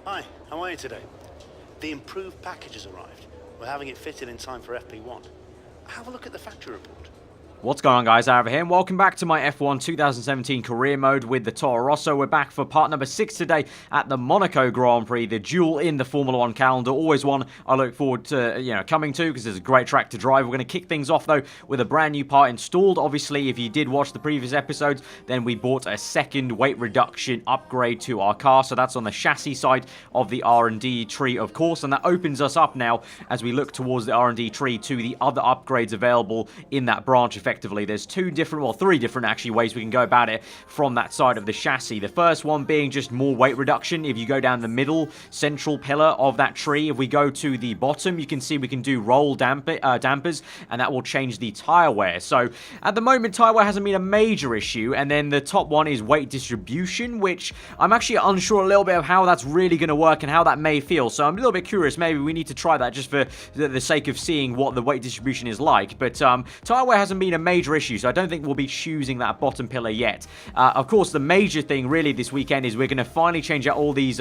Hi, how are you today? The improved package has arrived. We're having it fitted in time for FP1. Have a look at the factory report. What's going on, guys? Aarava here, and welcome back to my F1 2017 career mode with the Toro Rosso. We're back for part number 6 today at the Monaco Grand Prix, the jewel in the Formula 1 calendar. Always one I look forward to, coming to, because it's a great track to drive. We're going to kick things off, though, with a brand new part installed. Obviously, if you did watch the previous episodes, then we bought a second weight reduction upgrade to our car. So that's on the chassis side of the R&D tree, of course, and that opens us up now as we look towards the R&D tree to the other upgrades available in that branch. Effectively, there's three different actually ways we can go about it from that side of the chassis. The first one being just more weight reduction. If you go down the middle central pillar of that tree, if we go to the bottom, you can see we can do roll dampers, and that will change the tire wear. So at the moment, tire wear hasn't been a major issue. And then the top one is weight distribution, which I'm actually unsure a little bit of how that's really going to work and how that may feel. So I'm a little bit curious. Maybe we need to try that just for the sake of seeing what the weight distribution is like. But tire wear hasn't been a major issue, so I don't think we'll be choosing that bottom pillar yet. Of course, the major thing really this weekend is we're going to finally change out all these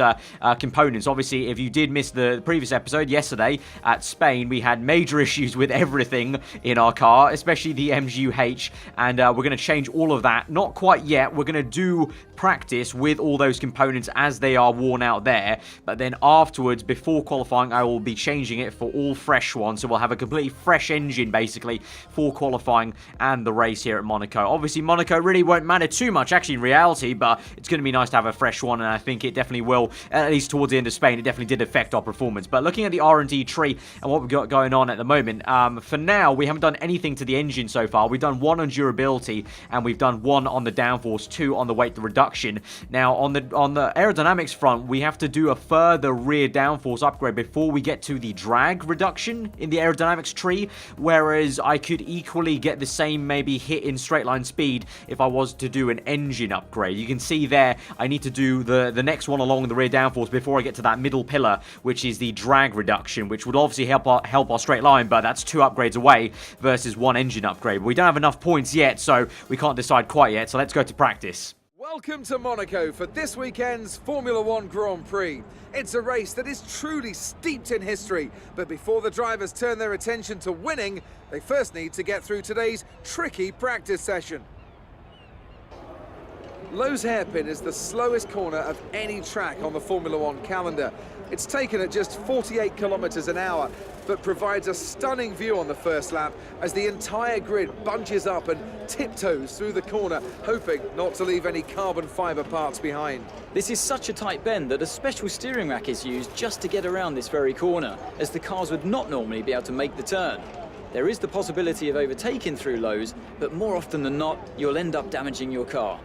components. Obviously, if you did miss the previous episode yesterday at Spain, we had major issues with everything in our car, especially the MGU-H, and we're going to change all of that. Not quite yet. We're going to do practice with all those components as they are worn out there, but then afterwards, before qualifying, I will be changing it for all fresh ones, so we'll have a completely fresh engine basically for qualifying and the race here at Monaco. Obviously, Monaco really won't matter too much actually in reality, but it's going to be nice to have a fresh one, and I think it definitely will, at least towards the end of Spain. It definitely did affect our performance. But looking at the R&D tree and what we've got going on at the moment, for now, we haven't done anything to the engine so far. We've done one on durability, and we've done one on the downforce, 2 on the weight reduction. Now, on the aerodynamics front, we have to do a further rear downforce upgrade before we get to the drag reduction in the aerodynamics tree, whereas I could equally get the same maybe hit in straight line speed if I was to do an engine upgrade. You can see there I need to do the next one along the rear downforce before I get to that middle pillar, which is the drag reduction, which would obviously help our straight line, but that's 2 upgrades away versus 1 engine upgrade. We don't have enough points yet, so we can't decide quite yet, so let's go to practice. Welcome to Monaco for this weekend's Formula 1 Grand Prix. It's a race that is truly steeped in history, but before the drivers turn their attention to winning, they first need to get through today's tricky practice session. Lowe's hairpin is the slowest corner of any track on the Formula 1 calendar. It's taken at just 48 kilometers an hour, but provides a stunning view on the first lap as the entire grid bunches up and tiptoes through the corner, hoping not to leave any carbon fiber parts behind. This is such a tight bend that a special steering rack is used just to get around this very corner, as the cars would not normally be able to make the turn. There is the possibility of overtaking through Lowe's, but more often than not, you'll end up damaging your car.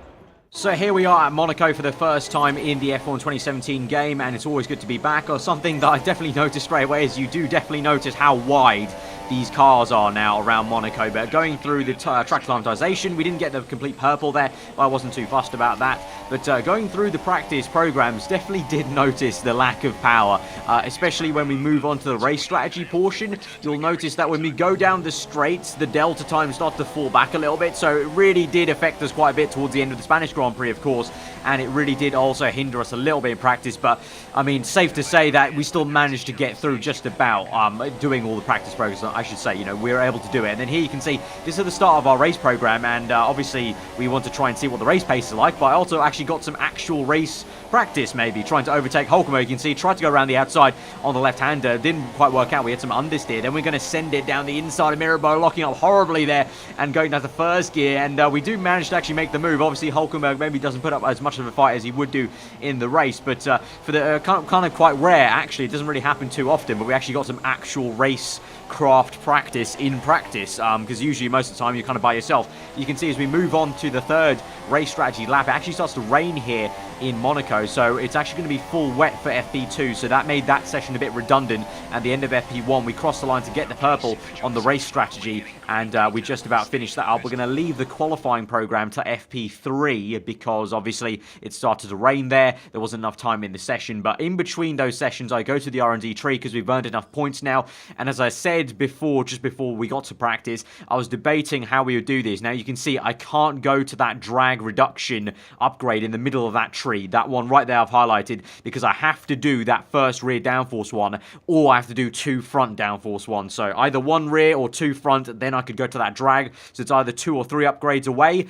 So here we are at Monaco for the first time in the F1 2017 game, and it's always good to be back. Or something that I definitely noticed straight away is you do definitely notice how wide these cars are now around Monaco. But going through the track acclimatization, we didn't get the complete purple there, but I wasn't too fussed about that. But going through the practice programs, definitely did notice the lack of power, especially when we move on to the race strategy portion. You'll notice that when we go down the straights, the delta times start to fall back a little bit, so it really did affect us quite a bit towards the end of the Spanish Grand Prix, of course, and it really did also hinder us a little bit in practice. But I mean, safe to say that we still managed to get through just about doing all the practice programs. I should say, we were able to do it. And then here you can see this is the start of our race program, and obviously we want to try and see what the race pace is like, but I also actually got some actual race practice, maybe trying to overtake Hulkenberg. You can see tried to go around the outside on the left-hander, didn't quite work out. We had some understeer, then we're going to send it down the inside of Mirabeau, locking up horribly there and going down to first gear, and we do manage to actually make the move. Obviously Hulkenberg maybe doesn't put up as much of a fight as he would do in the race, but for the kind of quite rare, actually it doesn't really happen too often, but we actually got some actual race craft practice in practice, because usually most of the time you're kind of by yourself. You can see as we move on to the third race strategy lap, it actually starts to rain here in Monaco, so it's actually going to be full wet for FP2, so that made that session a bit redundant. At the end of FP1 we crossed the line to get the purple on the race strategy, and we just about finished that up. We're going to leave the qualifying program to FP3 because obviously it started to rain there wasn't enough time in the session, but in between those sessions I go to the R&D tree because we've earned enough points now, and as I said, said before, just before we got to practice, I was debating how we would do this. Now you can see I can't go to that drag reduction upgrade in the middle of that tree. That one right there I've highlighted, because I have to do that first rear downforce one, or I have to do 2 front downforce ones. So either 1 rear or 2 front, then I could go to that drag. So it's either 2 or 3 upgrades away.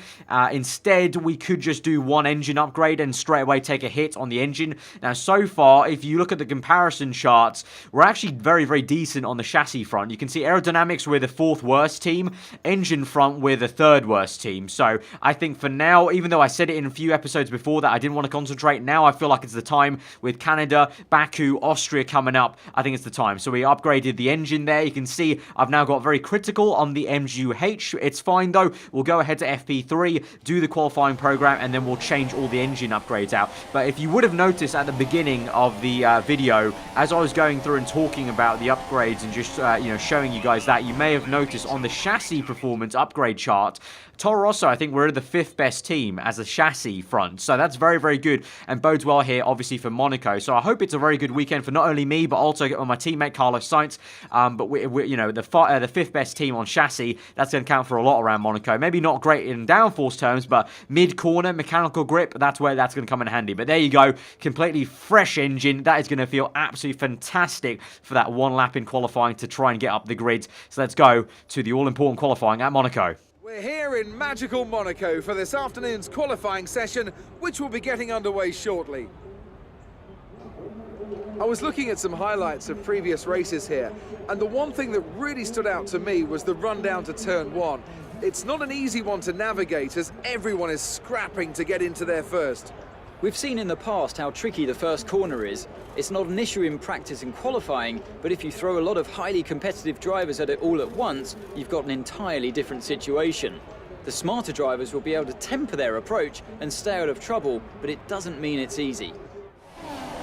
Instead, we could just do 1 engine upgrade and straight away take a hit on the engine. Now, so far, if you look at the comparison charts, we're actually very, very decent on the chassis front. You can see aerodynamics, we're the 4th worst team. Engine front, we're the 3rd worst team. So I think for now, even though I said it in a few episodes before that I didn't want to concentrate, now I feel like it's the time with Canada, Baku, Austria coming up. I think it's the time. So we upgraded the engine there. You can see I've now got very critical on the MGU-H. It's fine though. We'll go ahead to FP3, do the qualifying program, and then we'll change all the engine upgrades out. But if you would have noticed at the beginning of the video, as I was going through and talking about the upgrades and just showing you guys that, you may have noticed on the chassis performance upgrade chart, Toro Rosso, I think we're the 5th best team as a chassis front. So that's very, very good and bodes well here, obviously, for Monaco. So I hope it's a very good weekend for not only me, but also my teammate Carlos Sainz. But we're the 5th best team on chassis. That's going to count for a lot around Monaco. Maybe not great in downforce terms, but mid-corner, mechanical grip, that's where that's going to come in handy. But there you go. Completely fresh engine. That is going to feel absolutely fantastic for that 1 lap in qualifying to try and get up the grid. So let's go to the all-important qualifying at Monaco. We're here in magical Monaco for this afternoon's qualifying session, which will be getting underway shortly. I was looking at some highlights of previous races here, and the one thing that really stood out to me was the run down to turn 1. It's not an easy one to navigate, as everyone is scrapping to get into there first. We've seen in the past how tricky the first corner is. It's not an issue in practice and qualifying, but if you throw a lot of highly competitive drivers at it all at once, you've got an entirely different situation. The smarter drivers will be able to temper their approach and stay out of trouble, but it doesn't mean it's easy.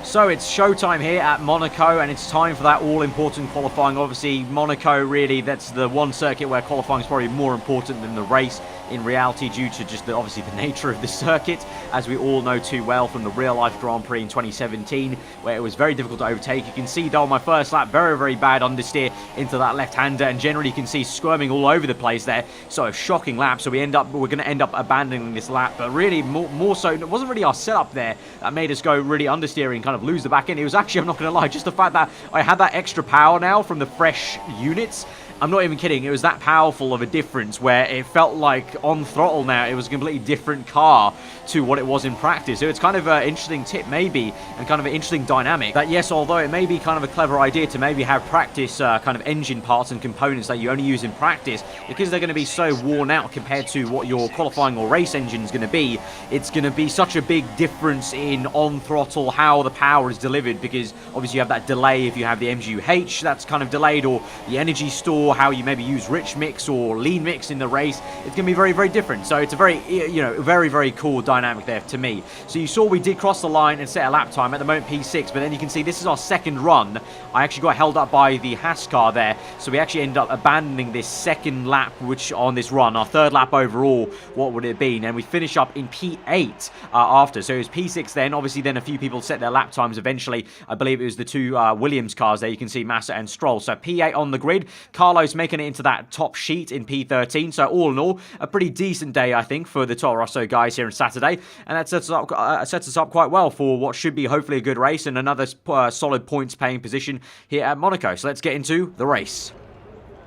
So it's showtime here at Monaco, and it's time for that all-important qualifying. Obviously, Monaco, really, that's the one circuit where qualifying is probably more important than the race in reality, due to just obviously the nature of the circuit, as we all know too well from the real-life Grand Prix in 2017, where it was very difficult to overtake. You can see, though, on my first lap, very, very bad understeer into that left-hander, and generally you can see squirming all over the place there. So a shocking lap. So we're going to end up abandoning this lap, but really more so, it wasn't really our setup there that made us go really understeering, kind of lose the back end. It was actually, I'm not going to lie, just the fact that I had that extra power now from the fresh units. I'm not even kidding. It was that powerful of a difference where it felt like on throttle now it was a completely different car to what it was in practice. So it's kind of an interesting tip maybe, and kind of an interesting dynamic that, yes, although it may be kind of a clever idea to maybe have practice kind of engine parts and components that you only use in practice, because they're going to be so worn out compared to what your qualifying or race engine is going to be, it's going to be such a big difference in on throttle how the power is delivered, because obviously you have that delay if you have the MGU-H that's kind of delayed, or the energy store, how you maybe use rich mix or lean mix in the race. It's going to be very, very different. So it's a very, very, very cool dynamic there to me. So you saw we did cross the line and set a lap time, at the moment P6, but then you can see this is our second run. I actually got held up by the Haas car there, so we actually ended up abandoning this second lap, which on this run, our 3rd lap overall, what would it be? And we finish up in P8 after. So it was P6 then. Obviously then a few people set their lap times eventually. I believe it was the 2 Williams cars there. You can see Massa and Stroll. So P8 on the grid. Carlos making it into that top sheet in P13. So all in all, a pretty decent day, I think, for the Toro Rosso guys here on Saturday. And that sets us up quite well for what should be hopefully a good race and another solid points-paying position here at Monaco. So let's get into the race.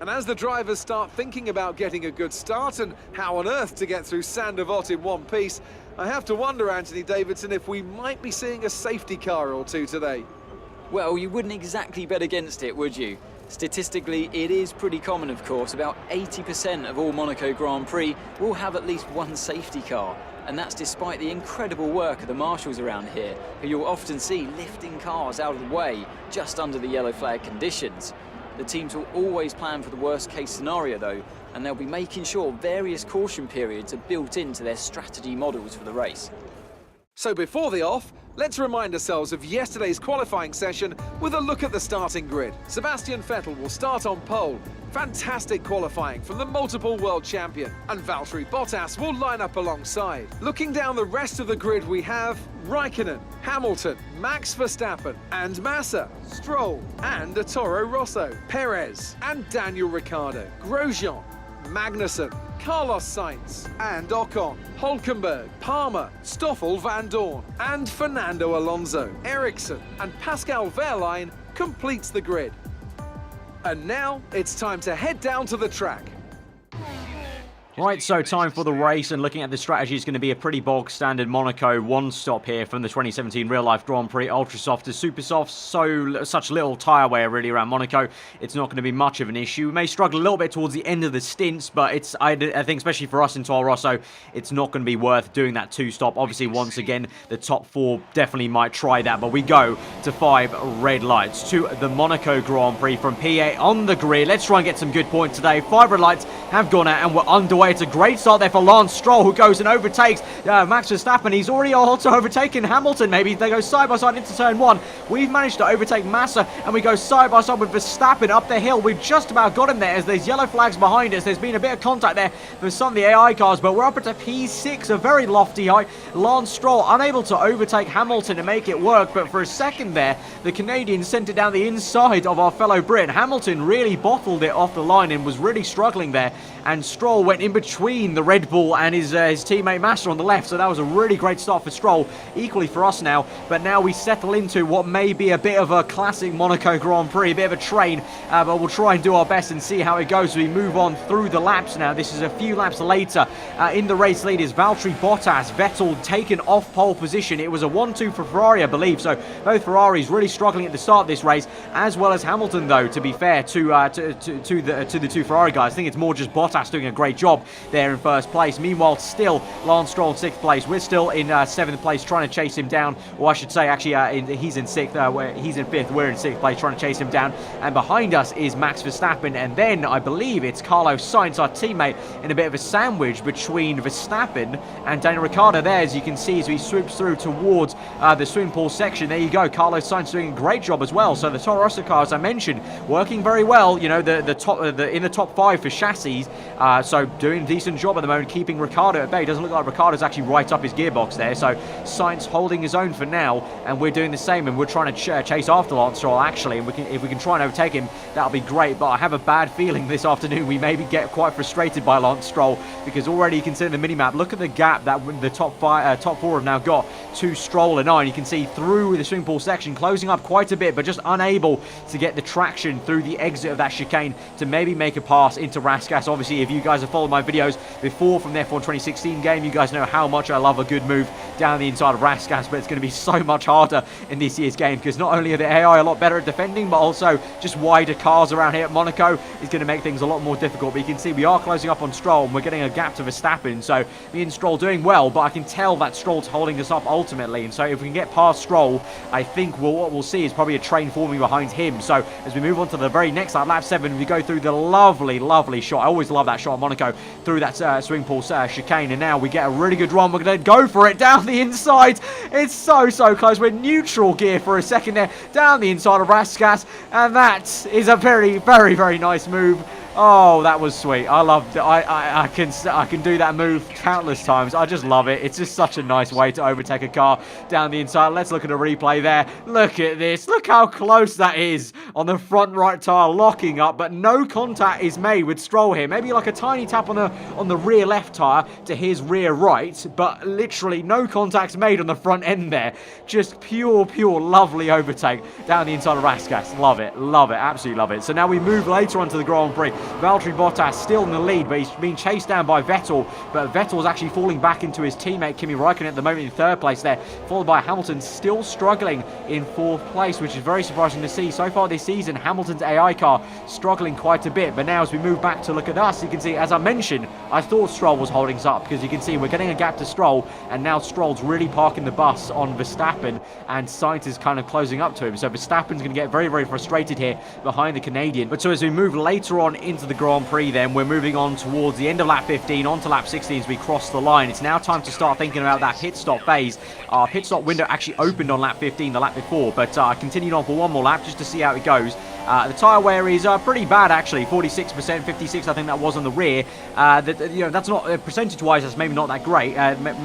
And as the drivers start thinking about getting a good start and how on earth to get through Sandovot in one piece, I have to wonder, Anthony Davidson, if we might be seeing a safety car or two today. Well, you wouldn't exactly bet against it, would you? Statistically, it is pretty common, of course. About 80% of all Monaco Grand Prix will have at least one safety car. And that's despite the incredible work of the marshals around here, who you'll often see lifting cars out of the way just under the yellow flag conditions. The teams will always plan for the worst case scenario though, and they'll be making sure various caution periods are built into their strategy models for the race. So before the off, let's remind ourselves of yesterday's qualifying session with a look at the starting grid. Sebastian Vettel will start on pole. Fantastic qualifying from the multiple world champion. And Valtteri Bottas will line up alongside. Looking down the rest of the grid, we have Raikkonen, Hamilton, Max Verstappen and Massa, Stroll and a Toro Rosso, Perez and Daniel Ricciardo, Grosjean, Magnussen, Carlos Sainz and Ocon, Hülkenberg, Palmer, Stoffel Van Dorn and Fernando Alonso, Ericsson and Pascal Wehrlein completes the grid. And now it's time to head down to the track. Right, so time for the race, and looking at the strategy, it's going to be a pretty bog standard Monaco one stop here from the 2017 real life Grand Prix. Ultra soft to super soft, such little tyre wear really around Monaco. It's not going to be much of an issue. We may struggle a little bit towards the end of the stints, but I think especially for us in Toro Rosso, it's not going to be worth doing that two stop. Obviously, once again, the top four definitely might try that, but we go to 5 red lights to the Monaco Grand Prix from PA on the grid. Let's try and get some good points today. 5 red lights have gone out and we're underway. It's a great start there for Lance Stroll, who goes and overtakes Max Verstappen. He's already also overtaken Hamilton. Maybe they go side by side into turn 1. We've managed to overtake Massa, and we go side by side with Verstappen up the hill. We've just about got him there as there's yellow flags behind us. There's been a bit of contact there for some of the AI cars, but we're up at a P6, a very lofty height. Lance Stroll unable to overtake Hamilton and make it work, but for a second there, the Canadian sent it down the inside of our fellow Brit. Hamilton really bottled it off the line and was really struggling there, and Stroll went in between the Red Bull and his teammate Massa on the left, so that was a really great start for Stroll, equally for us now. But now we settle into what may be a bit of a classic Monaco Grand Prix, a bit of a train, but we'll try and do our best and see how it goes as we move on through the laps now. This is a few laps later. In the race lead is Valtteri Bottas. Vettel taken off pole position. It was a 1-2 for Ferrari, I believe, so both Ferraris really struggling at the start of this race, as well as Hamilton, though, to be fair to the two Ferrari guys. I think it's more just Bottas doing a great job there in first place. Meanwhile, still Lance Stroll in 6th place. We're still in 7th place trying to chase him down, or I should say actually he's in 6th, he's in 5th, we're in 6th place trying to chase him down, and behind us is Max Verstappen, and then I believe it's Carlos Sainz, our teammate, in a bit of a sandwich between Verstappen and Daniel Ricciardo there, as you can see as he swoops through towards the swimming pool section. There you go, Carlos Sainz doing a great job as well. So the Toro Rosso car, as I mentioned, working very well, you know, in the top 5 for chassis, so doing a decent job at the moment, keeping Ricciardo at bay. Doesn't look like Ricciardo's actually right up his gearbox there, so Sainz holding his own for now, and we're doing the same, and we're trying to chase after Lance Stroll actually, and if we can try and overtake him, that'll be great. But I have a bad feeling this afternoon we maybe get quite frustrated by Lance Stroll, because already you can see in the minimap, look at the gap that the top 4 have now got to Stroll and I. You can see through the swimming pool section, closing up quite a bit, but just unable to get the traction through the exit of that chicane to maybe make a pass into Raskas. Obviously, if you guys have followed my videos before from the F1 2016 game, you guys know how much I love a good move down the inside of Raskas, but it's going to be so much harder in this year's game, because not only are the AI a lot better at defending, but also just wider cars around here at Monaco is going to make things a lot more difficult. But you can see we are closing up on Stroll, and we're getting a gap to Verstappen, so me and Stroll doing well, but I can tell that Stroll's holding us up ultimately, and so if we can get past Stroll, I think what we'll see is probably a train forming behind him. So as we move on to the very next lap 7, we go through the lovely shot. I always love that shot at Monaco, through that swimming pool chicane, and now we get a really good run. We're going to go for it down the inside. It's so close. We're neutral gear for a second there, down the inside of Raskas, and that is a very nice move. Oh, that was sweet. I loved it. I can do that move countless times. I just love it. It's just such a nice way to overtake a car down the inside. Let's look at a replay there. Look at this. Look how close that is on the front right tyre, locking up, but no contact is made with Stroll here. Maybe like a tiny tap on the rear left tyre to his rear right, but literally no contacts made on the front end there. Just pure lovely overtake down the inside of Raskas. Love it. Absolutely love it. So now we move later on to the Grand Prix. Valtteri Bottas still in the lead, but he's being chased down by Vettel, but Vettel's actually falling back into his teammate Kimi Raikkonen at the moment in 3rd place there, followed by Hamilton still struggling in 4th place, which is very surprising to see. So far this season, Hamilton's AI car struggling quite a bit, but now as we move back to look at us, you can see, as I mentioned, I thought Stroll was holding us up, because you can see we're getting a gap to Stroll, and now Stroll's really parking the bus on Verstappen, and Sainz is kind of closing up to him, so Verstappen's going to get very frustrated here behind the Canadian. But so as we move later on in into the Grand Prix then. We're moving on towards the end of lap 15, onto lap 16 as we cross the line. It's now time to start thinking about that pit stop phase. Our pit stop window actually opened on lap 15, the lap before, but I continued on for one more lap just to see how it goes. The tyre wear is pretty bad actually, 46%, 56 I think that was on the rear. That's not, percentage-wise, that's maybe not that great,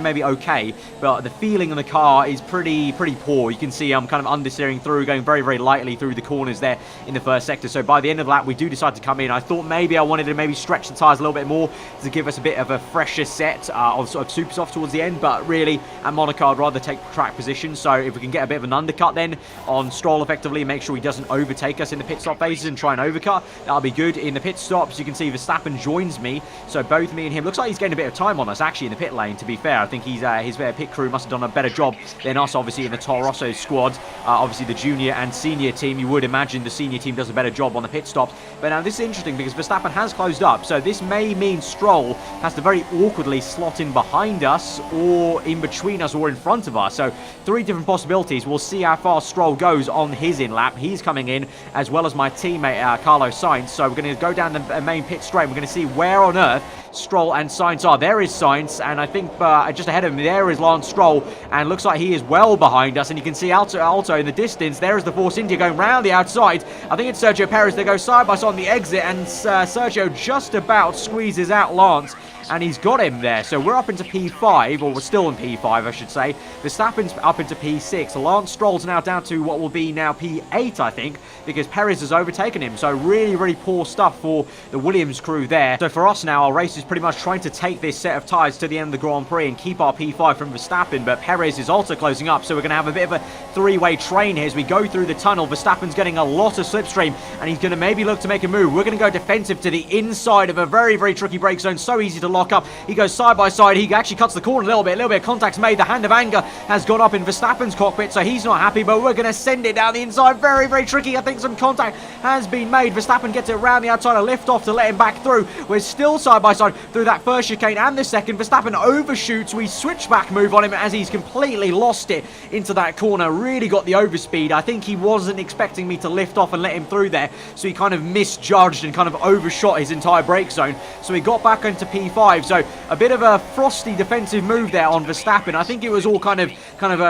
maybe okay, but the feeling in the car is pretty poor. You can see I'm kind of understeering through, going very, very lightly through the corners there in the first sector. So by the end of the lap, we do decide to come in. I thought maybe I wanted to maybe stretch the tyres a little bit more to give us a bit of a fresher set of sort of super soft towards the end, but really at Monaco I'd rather take track position. So if we can get a bit of an undercut then on Stroll effectively, make sure he doesn't overtake us in the pit stop phases and try and overcut, that'll be good. In the pit stops, you can see Verstappen joins me, so both me and him, looks like he's getting a bit of time on us actually in the pit lane, to be fair. I think he's his pit crew must have done a better job than us, obviously, in the Toro Rosso squad. Obviously the junior and senior team, you would imagine the senior team does a better job on the pit stops. But now this is interesting because Verstappen has closed up, so this may mean Stroll has to very awkwardly slot in behind us or in between us or in front of us. So 3 different possibilities. We'll see how far Stroll goes on his in lap. He's coming in as well as my teammate Carlos Sainz, so we're going to go down the main pit straight. We're going to see where on earth Stroll and Sainz are. There is Sainz, and I think just ahead of him there is Lance Stroll, and looks like he is well behind us, and you can see Alto in the distance. There is the Force India going round the outside. I think it's Sergio Perez. They go side by side on the exit, and Sergio just about squeezes out Lance, and he's got him there. So we're up into P5, or we're still in P5 I should say. Verstappen's up into P6. Lance Stroll's now down to what will be now P8 I think, because Perez has overtaken him. So really, really poor stuff for the Williams crew there. So for us now, our race is pretty much trying to take this set of tyres to the end of the Grand Prix and keep our P5 from Verstappen, but Perez is also closing up, so we're going to have a bit of a three-way train here as we go through the tunnel. Verstappen's getting a lot of slipstream, and he's going to maybe look to make a move. We're going to go defensive to the inside of a very, very tricky brake zone, so easy to lock up. He goes side by side, he actually cuts the corner a little bit of contact's made. The hand of anger has gone up in Verstappen's cockpit, so he's not happy, but we're going to send it down the inside. Very, very tricky. I think some contact has been made. Verstappen gets it around the outside, a lift off to let him back through. We're still side by side through that first chicane and the second. Verstappen overshoots. We switchback move on him as he's completely lost it into that corner. Really got the overspeed. I think he wasn't expecting me to lift off and let him through there, so he kind of misjudged and kind of overshot his entire brake zone. So he got back into P5. So a bit of a frosty defensive move there on Verstappen. I think it was all kind of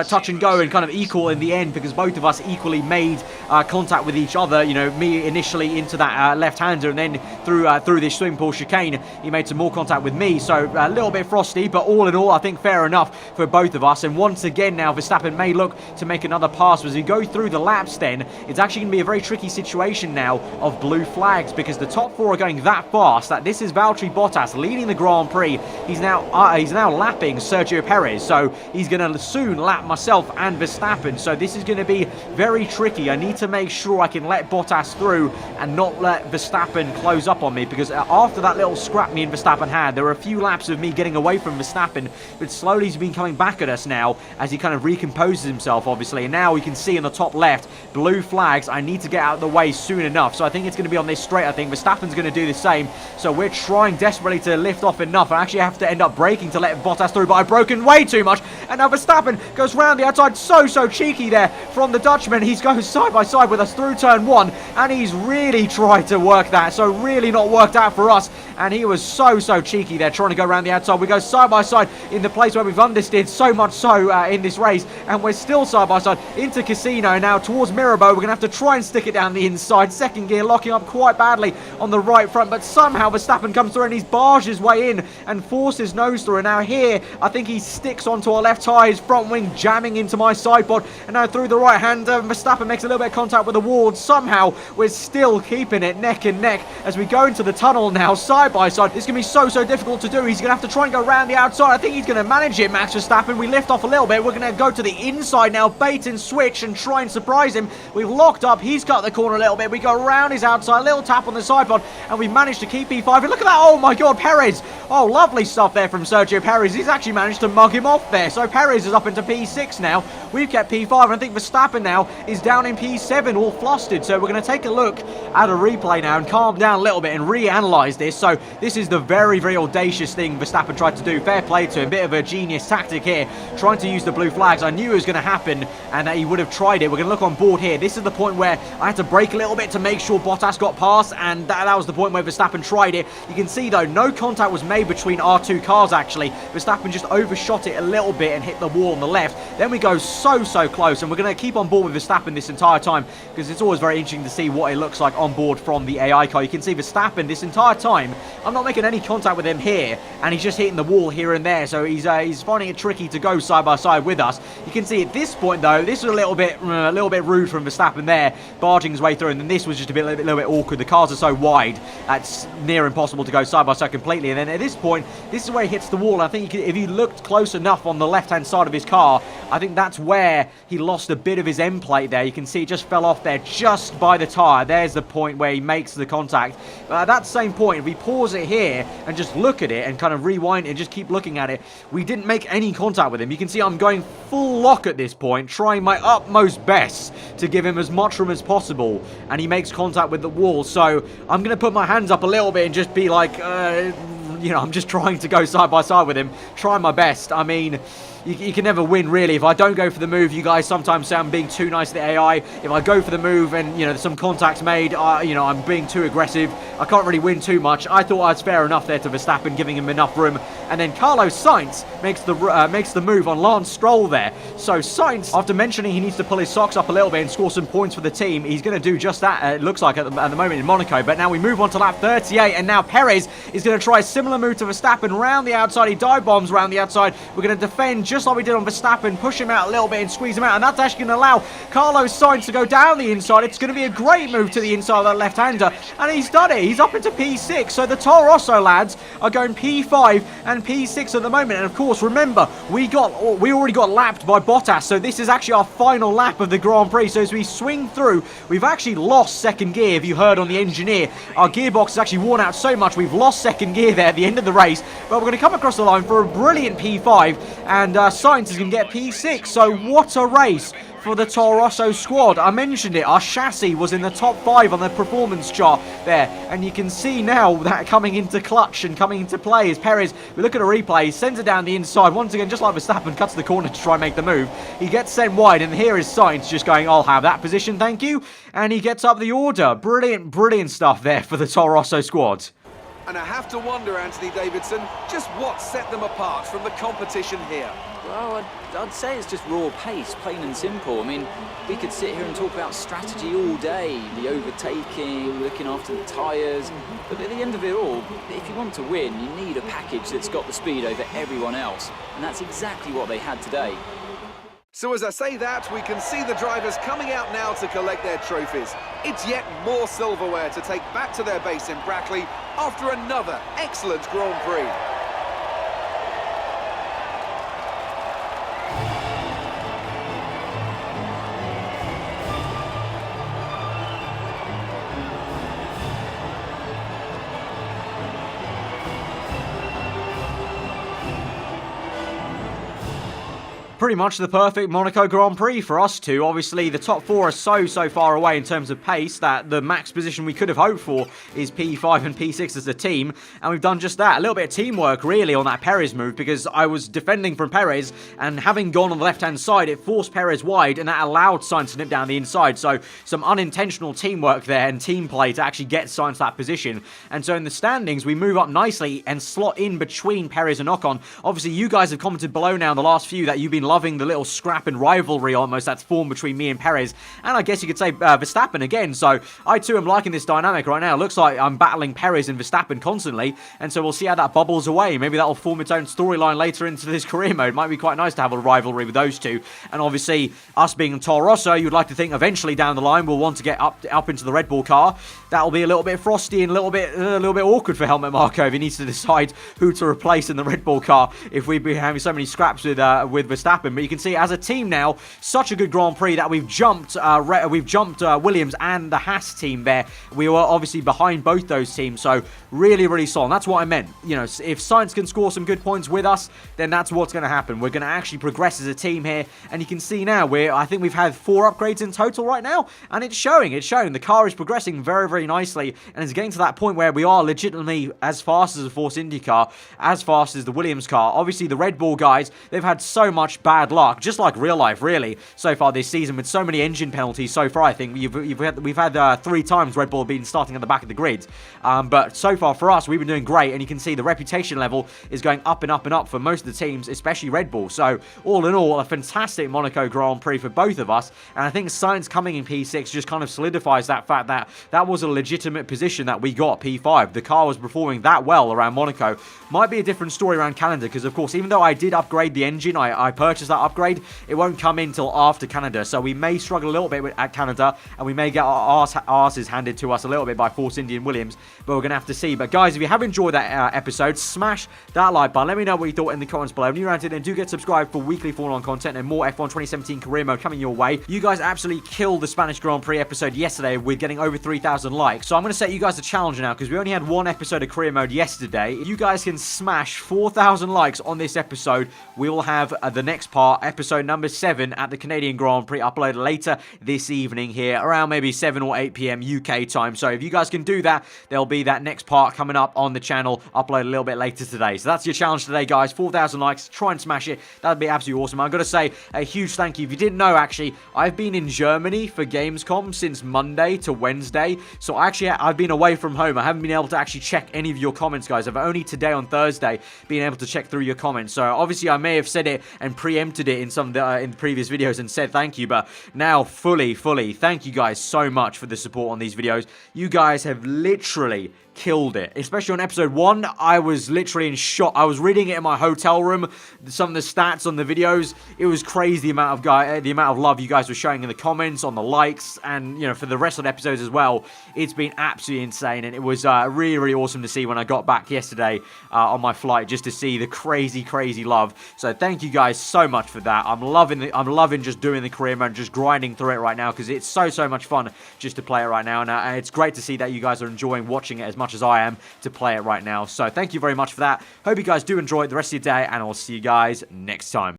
touch and go and kind of equal in the end, because both of us equally made contact with each other. You know, me initially into that left-hander, and then through this swimming pool chicane, he made some more contact with me. So a little bit frosty, but all in all, I think fair enough for both of us. And once again now, Verstappen may look to make another pass. As we go through the laps then, it's actually going to be a very tricky situation now of blue flags, because the top four are going that fast that this is Valtteri Bottas leading the Grand Prix. He's now lapping Sergio Perez, so he's going to soon lap myself and Verstappen. So this is going to be very tricky. I need to make sure I can let Bottas through and not let Verstappen close up on me, because after that little scrap me and Verstappen had, there were a few laps of me getting away from Verstappen, but slowly he's been coming back at us now as he kind of recomposes himself, obviously. And now we can see in the top left, blue flags. I need to get out of the way soon enough, so I think it's going to be on this straight. I think Verstappen's going to do the same, so we're trying desperately to lift off enough. I actually have to end up braking to let Bottas through, but I've broken way too much, and now Verstappen goes round the outside. So cheeky there from the Dutchman. He's going side by side with us through turn one, and he's really tried to work that, so really not worked out for us. And he was so cheeky there, trying to go around the outside. We go side by side in the place where we've understeered so much so in this race, and we're still side by side into Casino now towards Mirabeau. We're going to have to try and stick it down the inside. Second gear locking up quite badly on the right front, but somehow Verstappen comes through and he's barged his way in and forced his nose through. And now here, I think he sticks onto our left tyre, his front wing jamming into my side pod, and now through the right hand, Verstappen makes a little bit of contact with the wall. Somehow we're still keeping it neck and neck as we go into the tunnel now, side by side. It's going to be so difficult to do. He's going to have to try and go around the outside. I think he's going to manage it, Max Verstappen. We lift off a little bit. We're going to go to the inside now, bait and switch and try and surprise him. We've locked up. He's cut the corner a little bit. We go around his outside, a little tap on the side pod, and we've managed to keep P5. And look at that. Oh my god, Perez. Oh, lovely stuff there from Sergio Perez. He's actually managed to mug him off there. So Perez is up into P6 now. We've kept P5, and I think Verstappen now is down in P7, all flustered. So we're going to take a look at a replay now and calm down a little bit and reanalyze this. So this is the very, very audacious thing Verstappen tried to do. Fair play to him. Bit of a genius tactic here, trying to use the blue flags. I knew it was going to happen and that he would have tried it. We're going to look on board here. This is the point where I had to brake a little bit to make sure Bottas got past, and that was the point where Verstappen tried it. You can see, though, no contact was made between our two cars, actually. Verstappen just overshot it a little bit and hit the wall on the left. Then we go so close, and we're going to keep on board with Verstappen this entire time because it's always very interesting to see what it looks like on board from the AI car. You can see Verstappen this entire time, I'm not making any contact with him here, and he's just hitting the wall here and there, so he's finding it tricky to go side by side with us. You can see at this point, though, this was a little bit rude from Verstappen there, barging his way through, and then this was just a little bit awkward. The cars are so wide, it's near impossible to go side by side completely, and then at this point, this is where he hits the wall. I think if you looked close enough on the left-hand side of his car, I think that's where he lost a bit of his end plate there. You can see it just fell off there just by the tyre. There's the point where he makes the contact. At that same point, if we pause it here and just look at it and kind of rewind it and just keep looking at it, we didn't make any contact with him. You can see I'm going full lock at this point, trying my utmost best to give him as much room as possible, and he makes contact with the wall. So I'm going to put my hands up a little bit and just be like, you know, I'm just trying to go side by side with him, trying my best. I mean, you can never win, really. If I don't go for the move, you guys sometimes say I'm being too nice to the AI. If I go for the move and, you know, some contacts made, you know, I'm being too aggressive. I can't really win too much. I thought I was fair enough there to Verstappen, giving him enough room. And then Carlos Sainz makes the move on Lance Stroll there. So Sainz, after mentioning he needs to pull his socks up a little bit and score some points for the team, he's going to do just that, it looks like, at the moment in Monaco. But now we move on to lap 38, and now Perez is going to try a similar move to Verstappen round the outside. He dive bombs round the outside. We're going to defend just like we did on Verstappen, push him out a little bit and squeeze him out, and that's actually going to allow Carlos Sainz to go down the inside. It's going to be a great move to the inside of that left-hander, and he's done it. He's up into P6, so the Toro Rosso lads are going P5 and P6 at the moment. And of course, remember, we already got lapped by Bottas, so this is actually our final lap of the Grand Prix. So as we swing through, we've actually lost second gear. If you heard on the engineer, our gearbox is actually worn out so much, we've lost second gear there at the end of the race, but we're going to come across the line for a brilliant P5, and Sainz is going to get P6. So what a race for the Toro Rosso squad. I mentioned it, our chassis was in the top 5 on the performance chart there, and you can see now that coming into clutch and coming into play is Perez. We look at a replay, he sends it down the inside once again, just like Verstappen, cuts the corner to try and make the move. He gets sent wide, and here is Sainz just going, I'll have that position, thank you, and he gets up the order. Brilliant stuff there for the Toro Rosso squad. And I have to wonder, Anthony Davidson, just what set them apart from the competition here. Well, I'd say it's just raw pace, plain and simple. I mean, we could sit here and talk about strategy all day, the overtaking, looking after the tyres, but at the end of it all, if you want to win, you need a package that's got the speed over everyone else, and that's exactly what they had today. So as I say that, we can see the drivers coming out now to collect their trophies. It's yet more silverware to take back to their base in Brackley after another excellent Grand Prix. Pretty much the perfect Monaco Grand Prix for us two. Obviously, the top 4 are so far away in terms of pace that the max position we could have hoped for is P5 and P6 as a team, and we've done just that. A little bit of teamwork, really, on that Perez move, because I was defending from Perez, and having gone on the left-hand side, it forced Perez wide, and that allowed Sainz to nip down the inside. So, some unintentional teamwork there and team play to actually get Sainz that position. And so, in the standings, we move up nicely and slot in between Perez and Ocon. Obviously, you guys have commented below now in the last few that you've been loving the little scrap and rivalry almost that's formed between me and Perez, and I guess you could say Verstappen again. So I too am liking this dynamic right now. It looks like I'm battling Perez and Verstappen constantly, and so we'll see how that bubbles away. Maybe that'll form its own storyline later into this career mode. Might be quite nice to have a rivalry with those two. And obviously, us being Toro Rosso, you'd like to think eventually down the line we'll want to get up into the Red Bull car. That'll be a little bit frosty and a little bit awkward for Helmut Marko if he needs to decide who to replace in the Red Bull car if we've been having so many scraps with Verstappen. happen. But you can see as a team now, such a good Grand Prix that we've jumped Williams and the Haas team there. We were obviously behind both those teams, so really, really solid. And that's what I meant. You know, if Sainz can score some good points with us, then that's what's going to happen. We're going to actually progress as a team here, and you can see now I think we've had 4 upgrades in total right now, and it's showing. It's showing. The car is progressing very, very nicely, and it's getting to that point where we are legitimately as fast as a Force Indy car, as fast as the Williams car. Obviously, the Red Bull guys, they've had so much bad luck, just like real life, really, so far this season, with so many engine penalties so far. I think we've had 3 times Red Bull being starting at the back of the grid, but so far for us, we've been doing great, and you can see the reputation level is going up and up and up for most of the teams, especially Red Bull. So all in all, a fantastic Monaco Grand Prix for both of us, and I think Sainz coming in P6 just kind of solidifies that fact that that was a legitimate position that we got P5. The car was performing that well around Monaco. Might be a different story around Canada, because of course, even though I did upgrade the engine, I purchased that upgrade, it won't come in till after Canada, so we may struggle a little bit at Canada, and we may get our arses handed to us a little bit by Force Indy and Williams, but we're going to have to see. But guys, if you have enjoyed that episode, smash that like button. Let me know what you thought in the comments below. If you're around it, then do get subscribed for weekly Formula 1 content and more F1 2017 career mode coming your way. You guys absolutely killed the Spanish Grand Prix episode yesterday with getting over 3,000 likes. So I'm going to set you guys a challenge now, because we only had 1 episode of career mode yesterday. If you guys can smash 4,000 likes on this episode, we will have the next part, episode number 7, at the Canadian Grand Prix, uploaded later this evening here, around maybe 7 or 8 p.m. UK time. So if you guys can do that, there'll be that next part coming up on the channel, uploaded a little bit later today. So that's your challenge today, guys. 4,000 likes. Try and smash it. That'd be absolutely awesome. I've got to say a huge thank you. If you didn't know, actually, I've been in Germany for Gamescom since Monday to Wednesday. So I've been away from home. I haven't been able to actually check any of your comments, guys. I've only today on Thursday been able to check through your comments. So obviously I may have said it and preempted it in some of the, in the previous videos and said thank you, but now fully, thank you guys so much for the support on these videos. You guys have literally killed it, especially on episode 1. I was literally in shock. I was reading it in my hotel room, some of the stats on the videos. It was crazy the amount of love you guys were showing in the comments, on the likes, and you know, for the rest of the episodes as well. It's been absolutely insane, and it was really, really awesome to see when I got back yesterday on my flight, just to see the crazy love. So thank you guys so much for that. I'm loving just doing the career mode, just grinding through it right now, because it's so much fun just to play it right now, and it's great to see that you guys are enjoying watching it as much as I am to play it right now. So thank you very much for that. Hope you guys do enjoy the rest of your day, and I'll see you guys next time.